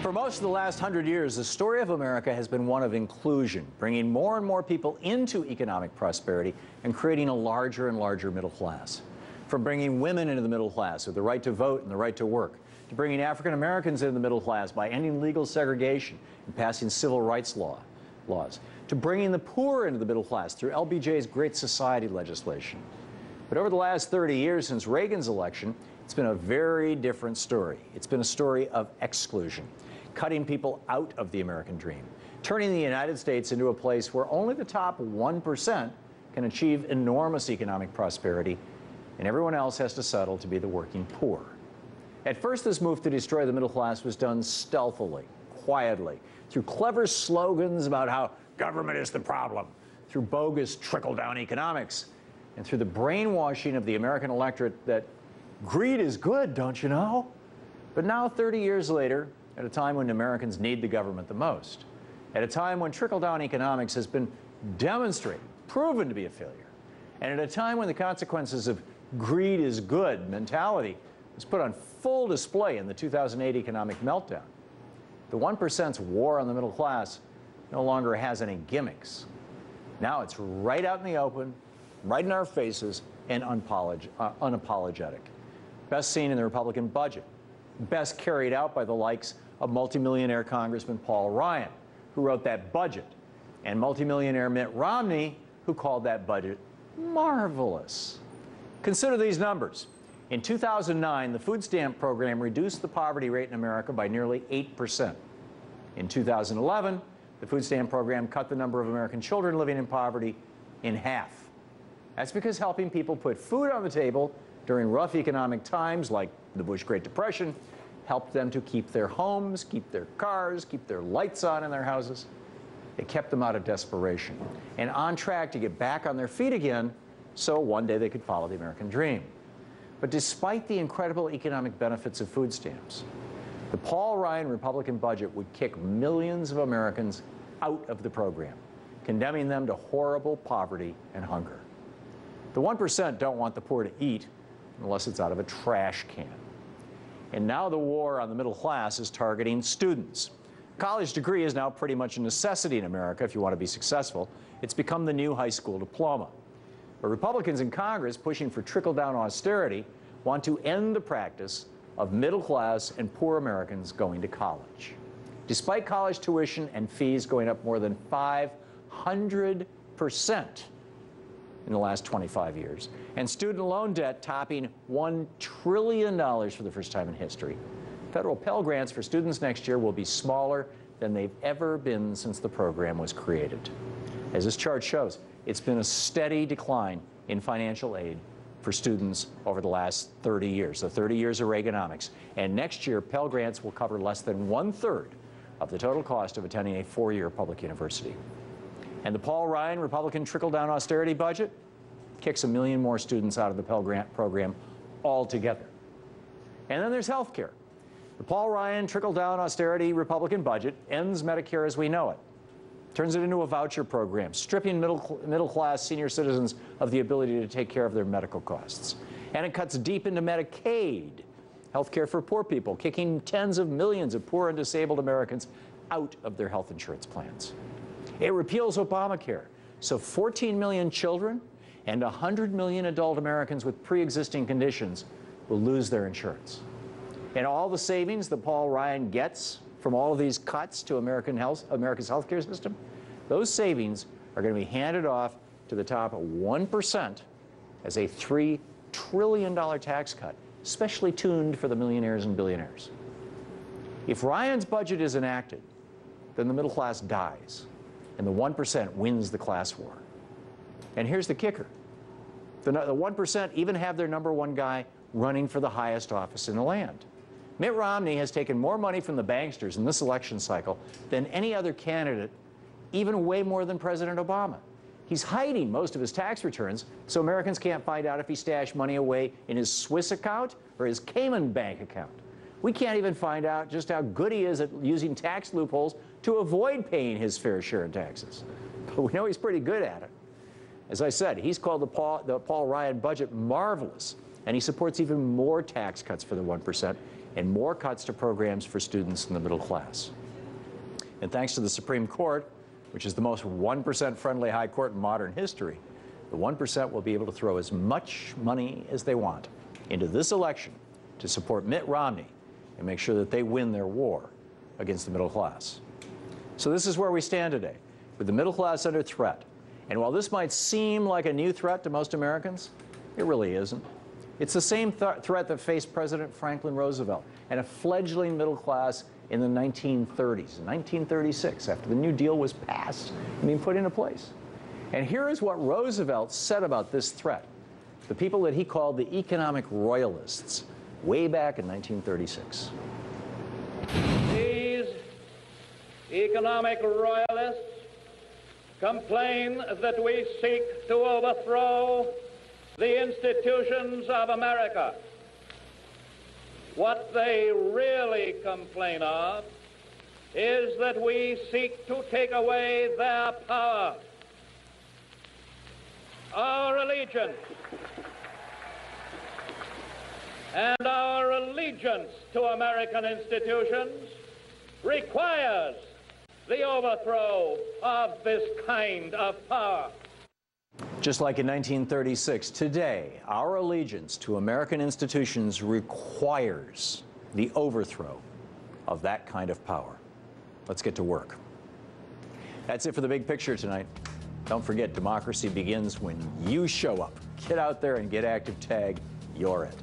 For most of the last 100 years, the story of America has been one of inclusion, bringing more and more people into economic prosperity and creating a larger and larger middle class. From bringing women into the middle class with the right to vote and the right to work, to bringing African Americans into the middle class by ending legal segregation and passing civil rights laws, to bringing the poor into the middle class through LBJ's Great Society legislation. But over the last 30 years since Reagan's election, it's been a very different story. It's been a story of exclusion, cutting people out of the American dream, turning the United States into a place where only the top 1% can achieve enormous economic prosperity, and everyone else has to settle to be the working poor. At first, this move to destroy the middle class was done stealthily, quietly, through clever slogans about how government is the problem, through bogus trickle-down economics, and through the brainwashing of the American electorate that greed is good, don't you know? But now, 30 years later, at a time when Americans need the government the most, at a time when trickle-down economics has been demonstrated, proven to be a failure, and at a time when the consequences of greed is good mentality was put on full display in the 2008 economic meltdown, the 1%'s war on the middle class no longer has any gimmicks. Now it's right out in the open, right in our faces, and unapologetic. Best seen in the Republican budget, best carried out by the likes of multimillionaire Congressman Paul Ryan, who wrote that budget, and multimillionaire Mitt Romney, who called that budget marvelous. Consider these numbers. In 2009, the food stamp program reduced the poverty rate in America by nearly 8%. In 2011, the food stamp program cut the number of American children living in poverty in half. That's because helping people put food on the table during rough economic times like the Bush Great Depression helped them to keep their homes, keep their cars, keep their lights on in their houses. It kept them out of desperation and on track to get back on their feet again so one day they could follow the American dream. But despite the incredible economic benefits of food stamps, the Paul Ryan Republican budget would kick millions of Americans out of the program, condemning them to horrible poverty and hunger. The 1% don't want the poor to eat unless it's out of a trash can. And now the war on the middle class is targeting students. A college degree is now pretty much a necessity in America if you want to be successful. It's become the new high school diploma. But Republicans in Congress pushing for trickle-down austerity want to end the practice of middle-class and poor Americans going to college. Despite college tuition and fees going up more than 500% in the last 25 years, and student loan debt topping $1 trillion for the first time in history, federal Pell Grants for students next year will be smaller than they've ever been since the program was created. As this chart shows, it's been a steady decline in financial aid for students over the last 30 years, the 30 years of Reaganomics. And next year, Pell Grants will cover less than 1/3 of the total cost of attending a four-year public university. And the Paul Ryan Republican trickle-down austerity budget kicks 1 million more students out of the Pell Grant program altogether. And then there's health care. The Paul Ryan trickle-down austerity Republican budget ends Medicare as we know it, turns it into a voucher program, stripping middle-class senior citizens of the ability to take care of their medical costs. And it cuts deep into Medicaid, health care for poor people, kicking tens of millions of poor and disabled Americans out of their health insurance plans. It repeals Obamacare, so 14 million children and 100 million adult Americans with pre-existing conditions will lose their insurance. And all the savings that Paul Ryan gets from all of these cuts to America's healthcare system, those savings are going to be handed off to the top 1% as a $3 trillion tax cut, specially tuned for the millionaires and billionaires. If Ryan's budget is enacted, then the middle class dies, and the 1% wins the class war. And here's the kicker. The 1% even have their number one guy running for the highest office in the land. Mitt Romney has taken more money from the banksters in this election cycle than any other candidate, even way more than President Obama. He's hiding most of his tax returns so Americans can't find out if he stashed money away in his Swiss account or his Cayman bank account. We can't even find out just how good he is at using tax loopholes to avoid paying his fair share in taxes. But we know he's pretty good at it. As I said, he's called the Paul Ryan budget marvelous, and he supports even more tax cuts for the 1%, and more cuts to programs for students in the middle class. And thanks to the Supreme Court, which is the most 1% friendly high court in modern history, the 1% will be able to throw as much money as they want into this election to support Mitt Romney and make sure that they win their war against the middle class. So this is where we stand today, with the middle class under threat. And while this might seem like a new threat to most Americans, it really isn't. It's the same threat that faced President Franklin Roosevelt and a fledgling middle class in the 1930s, in 1936, after the New Deal was passed and being put into place. And here is what Roosevelt said about this threat, the people that he called the economic royalists, way back in 1936. These economic royalists complain that we seek to overthrow the institutions of America. What they really complain of is that we seek to take away their power. Our allegiance and our allegiance to American institutions requires the overthrow of this kind of power. Just like in 1936, today, our allegiance to American institutions requires the overthrow of that kind of power. Let's get to work. That's it for the big picture tonight. Don't forget, democracy begins when you show up. Get out there and get active. Tag, you're it.